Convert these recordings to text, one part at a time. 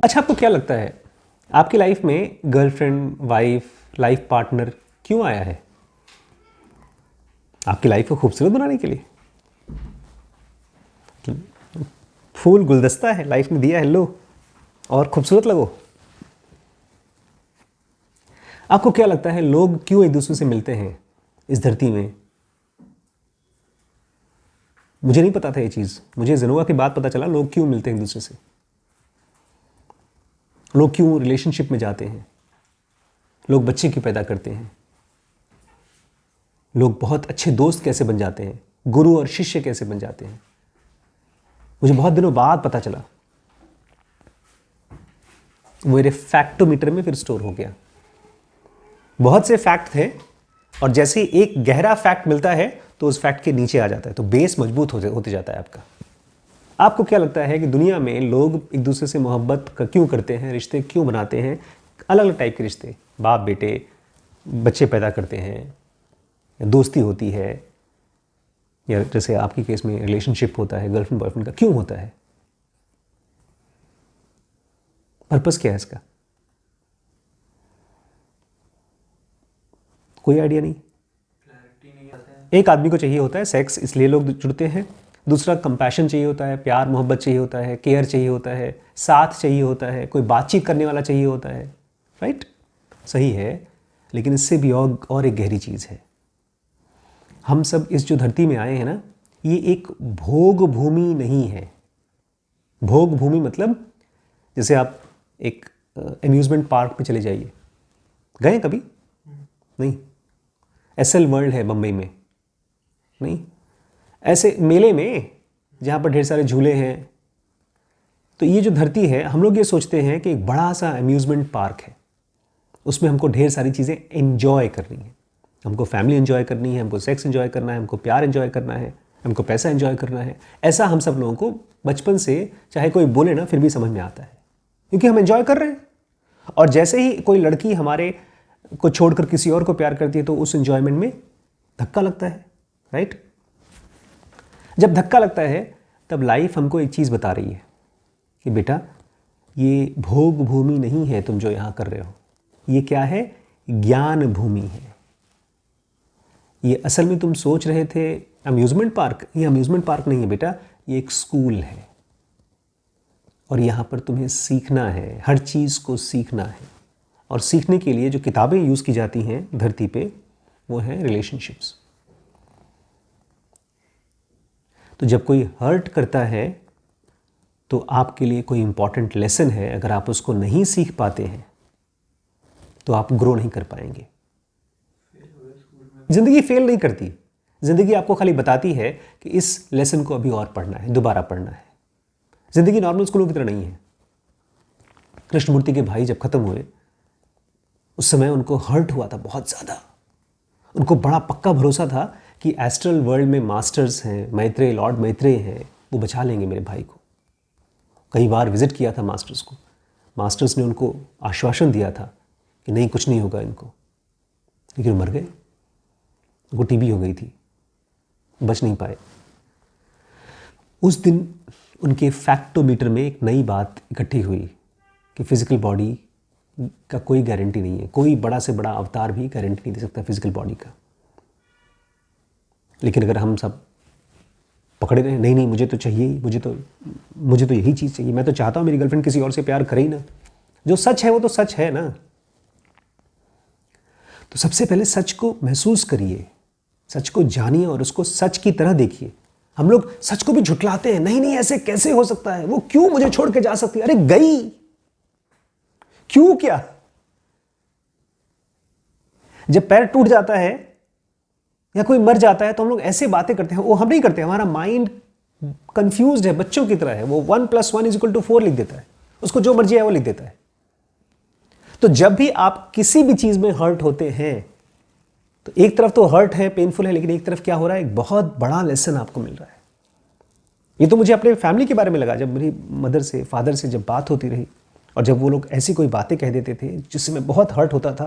अच्छा, आपको क्या लगता है आपकी लाइफ में गर्लफ्रेंड, वाइफ, लाइफ पार्टनर क्यों आया है? आपकी लाइफ को खूबसूरत बनाने के लिए? फूल गुलदस्ता है, लाइफ ने दिया है, लो और खूबसूरत लगो। आपको क्या लगता है लोग क्यों एक दूसरे से मिलते हैं इस धरती में? मुझे नहीं पता था ये चीज, मुझे जिनोवा के बाद पता चला लोग क्यों मिलते हैं एक दूसरे से, लोग क्यों रिलेशनशिप में जाते हैं, लोग बच्चे क्यों पैदा करते हैं, लोग बहुत अच्छे दोस्त कैसे बन जाते हैं, गुरु और शिष्य कैसे बन जाते हैं। मुझे बहुत दिनों बाद पता चला, वो मेरे फैक्टोमीटर में फिर स्टोर हो गया। बहुत से फैक्ट थे और जैसे ही एक गहरा फैक्ट मिलता है तो उस फैक्ट के नीचे आ जाता है, तो बेस मजबूत होते जाता है आपका। आपको क्या लगता है कि दुनिया में लोग एक दूसरे से मोहब्बत क्यों करते हैं, रिश्ते क्यों बनाते हैं? अलग अलग टाइप के रिश्ते, बाप बेटे, बच्चे पैदा करते हैं, या दोस्ती होती है, या जैसे आपकी केस में रिलेशनशिप होता है गर्लफ्रेंड बॉयफ्रेंड का, क्यों होता है? पर्पस क्या है इसका? कोई आइडिया नहीं। एक आदमी को चाहिए होता है सेक्स, इसलिए लोग जुड़ते हैं। दूसरा कंपैशन चाहिए होता है, प्यार मोहब्बत चाहिए होता है, केयर चाहिए होता है, साथ चाहिए होता है, कोई बातचीत करने वाला चाहिए होता है। राइट, सही है। लेकिन इससे भी और एक गहरी चीज़ है। हम सब इस जो धरती में आए हैं ना, ये एक भोग भूमि नहीं है। भोग भूमि मतलब जैसे आप एक अम्यूजमेंट पार्क में चले जाइए, गए कभी? नहीं। एसएल वर्ल्ड है बम्बई में, नहीं। ऐसे मेले में जहाँ पर ढेर सारे झूले हैं, तो ये जो धरती है, हम लोग ये सोचते हैं कि एक बड़ा सा अम्यूजमेंट पार्क है, उसमें हमको ढेर सारी चीज़ें एंजॉय करनी है। हमको फैमिली एंजॉय करनी है, हमको सेक्स एंजॉय करना है, हमको प्यार एंजॉय करना है, हमको पैसा एंजॉय करना है। ऐसा हम सब लोगों को बचपन से, चाहे कोई बोले ना, फिर भी समझ में आता है, क्योंकि हम एंजॉय कर रहे हैं। और जैसे ही कोई लड़की हमारे को छोड़कर किसी और को प्यार करती है तो उस एंजॉयमेंट में धक्का लगता है। राइट, जब धक्का लगता है तब लाइफ हमको एक चीज़ बता रही है कि बेटा, ये भोग भूमि नहीं है तुम जो यहाँ कर रहे हो, ये क्या है? ज्ञान भूमि है। ये असल में तुम सोच रहे थे अम्यूजमेंट पार्क, ये अम्यूजमेंट पार्क नहीं है बेटा, ये एक स्कूल है। और यहाँ पर तुम्हें सीखना है, हर चीज़ को सीखना है। और सीखने के लिए जो किताबें यूज़ की जाती हैं धरती पे, वो है रिलेशनशिप्स। तो जब कोई हर्ट करता है तो आपके लिए कोई इंपॉर्टेंट लेसन है, अगर आप उसको नहीं सीख पाते हैं तो आप ग्रो नहीं कर पाएंगे। जिंदगी फेल नहीं करती, जिंदगी आपको खाली बताती है कि इस लेसन को अभी और पढ़ना है, दोबारा पढ़ना है। जिंदगी नॉर्मल स्कूलों की तरह नहीं है। कृष्णमूर्ति के भाई जब खत्म हुए, उस समय उनको हर्ट हुआ था बहुत ज़्यादा। उनको बड़ा पक्का भरोसा था कि एस्ट्रल वर्ल्ड में मास्टर्स हैं, मैत्रेय, लॉर्ड मैत्रेय हैं, वो बचा लेंगे मेरे भाई को। कई बार विजिट किया था मास्टर्स को, मास्टर्स ने उनको आश्वासन दिया था कि नहीं, कुछ नहीं होगा इनको, लेकिन मर गए। उनको टीबी हो गई थी, बच नहीं पाए। उस दिन उनके फैक्टोमीटर में एक नई बात इकट्ठी हुई कि फिजिकल बॉडी का कोई गारंटी नहीं है, कोई बड़ा से बड़ा अवतार भी गारंटी नहीं दे सकता फिजिकल बॉडी का। लेकिन अगर हम सब पकड़े रहे, नहीं नहीं मुझे तो चाहिए ही, मुझे तो यही चीज़ चाहिए, मैं तो चाहता हूँ मेरी गर्लफ्रेंड किसी और से प्यार करे ही ना, जो सच है वो तो सच है ना। तो सबसे पहले सच को महसूस करिए, सच को जानिए और उसको सच की तरह देखिए। हम लोग सच को भी झुठलाते हैं, नहीं नहीं ऐसे कैसे हो सकता है, वो क्यों मुझे छोड़ के जा सकती है? अरे गई, क्यों क्या? जब पैर टूट जाता है या कोई मर जाता है तो हम लोग ऐसे बातें करते हैं, वो हम नहीं करते, हमारा माइंड कंफ्यूज्ड है, बच्चों की तरह है। वो 1 + 1 = 4 लिख देता है, उसको जो मर्जी है वो लिख देता है। तो जब भी आप किसी भी चीज में हर्ट होते हैं तो एक तरफ तो हर्ट है, पेनफुल है, लेकिन एक तरफ क्या हो रहा है, एक बहुत बड़ा लेसन आपको मिल रहा है। ये तो मुझे अपने फैमिली के बारे में लगा, जब मेरी मदर से, फादर से जब बात होती रही और जब वो लोग ऐसी कोई बातें कह देते थे जिससे मैं बहुत हर्ट होता था।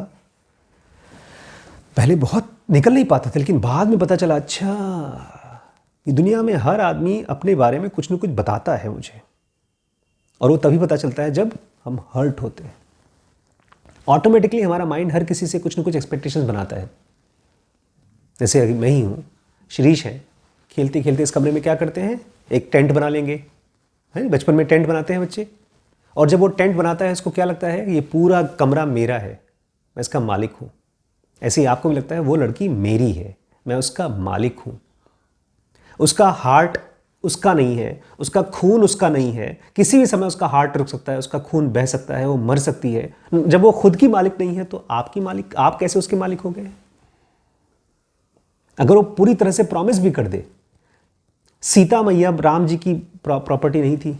पहले बहुत निकल नहीं पाता था, लेकिन बाद में पता चला, अच्छा ये दुनिया में हर आदमी अपने बारे में कुछ न कुछ बताता है मुझे। और वो तभी पता चलता है जब हम हर्ट होते हैं। ऑटोमेटिकली हमारा माइंड हर किसी से कुछ ना कुछ एक्सपेक्टेशंस बनाता है। जैसे मैं ही हूँ, शिरीष है, खेलते खेलते इस कमरे में क्या करते हैं, एक टेंट बना लेंगे, है बचपन में टेंट बनाते हैं बच्चे, और जब वो टेंट बनाता है उसको क्या लगता है, ये पूरा कमरा मेरा है, मैं इसका मालिक हूँ। ऐसे ही आपको भी लगता है वो लड़की मेरी है, मैं उसका मालिक हूँ। उसका हार्ट उसका नहीं है, उसका खून उसका नहीं है, किसी भी समय उसका हार्ट रुक सकता है, उसका खून बह सकता है, वो मर सकती है। जब वो खुद की मालिक नहीं है तो आपकी मालिक, आप कैसे उसके मालिक हो गए? अगर वो पूरी तरह से प्रॉमिस भी कर दे, सीता मैया राम जी की प्रॉपर्टी नहीं थी,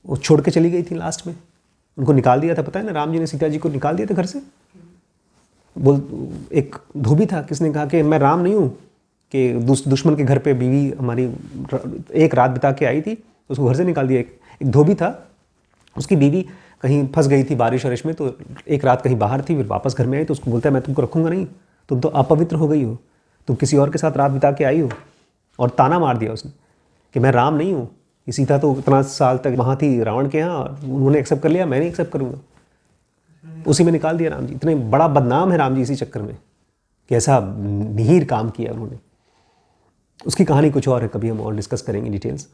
वो छोड़ के चली गई थी, लास्ट में उनको निकाल दिया था, पता है ना, राम जी ने सीता जी को निकाल दिया था घर से। बोल, एक धोबी था, किसने कहा कि मैं राम नहीं हूँ, कि दुश्मन के घर पे बीवी हमारी एक रात बिता के आई थी, तो उसको घर से निकाल दिया। एक धोबी था, उसकी बीवी कहीं फंस गई थी बारिश वारिश में, तो एक रात कहीं बाहर थी, फिर वापस घर में आई, तो उसको बोलता है मैं तुमको रखूँगा नहीं, तुम तो अपवित्र हो गई हो, तुम किसी और के साथ रात बिता के आई हो। और ताना मार दिया उसने कि मैं राम नहीं हूँ, ये सीता तो इतना साल तक वहाँ थी रावण के यहाँ, उन्होंने एक्सेप्ट कर लिया, मैं नहीं एक्सेप्ट करूँगा। उसी में निकाल दिया राम जी। इतने बड़ा बदनाम है राम जी इसी चक्कर में कि ऐसा मिहिर काम किया उन्होंने। उसकी कहानी कुछ और है, कभी हम और डिस्कस करेंगे डिटेल्स।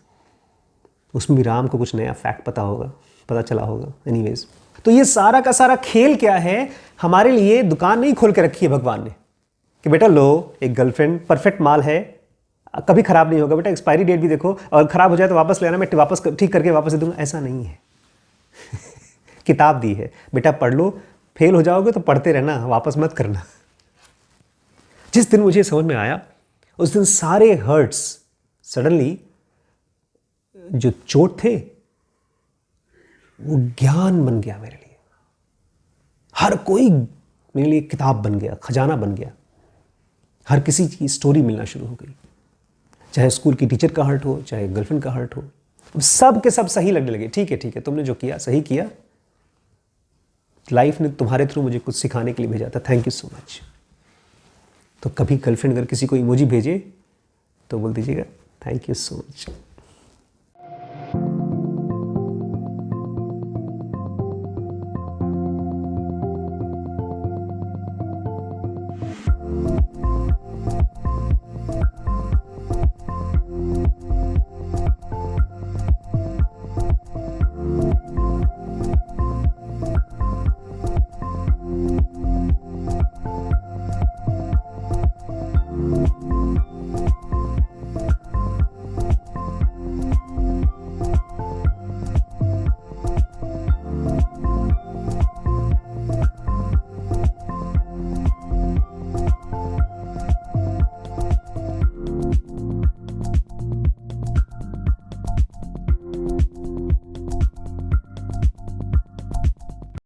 उसमें भी राम को कुछ नया फैक्ट पता चला होगा। एनीवेज, तो ये सारा का सारा खेल क्या है, हमारे लिए दुकान नहीं खोल के रखी है भगवान ने कि बेटा लो एक गर्लफ्रेंड, परफेक्ट माल है, कभी खराब नहीं होगा बेटा, एक्सपायरी डेट भी देखो, और खराब हो जाए तो वापस लेना, मैं वापस ठीक करके वापस दे दूंगा। ऐसा नहीं है। किताब दी है, बेटा पढ़ लो, फेल हो जाओगे तो पढ़ते रहना, वापस मत करना। जिस दिन मुझे समझ में आया, उस दिन सारे हर्ट्स सडनली जो चोट थे वो ज्ञान बन गया मेरे लिए। हर कोई मेरे लिए किताब बन गया, खजाना बन गया। हर किसी की स्टोरी मिलना शुरू हो गई, चाहे स्कूल की टीचर का हर्ट हो, चाहे गर्लफ्रेंड का हर्ट हो, सब के सब सही लगने लगे। ठीक है तुमने जो किया सही किया, लाइफ ने तुम्हारे थ्रू मुझे कुछ सिखाने के लिए भेजा था, थैंक यू सो मच। तो कभी गर्लफ्रेंड अगर किसी को इमोजी भेजे तो बोल दीजिएगा थैंक यू सो मच।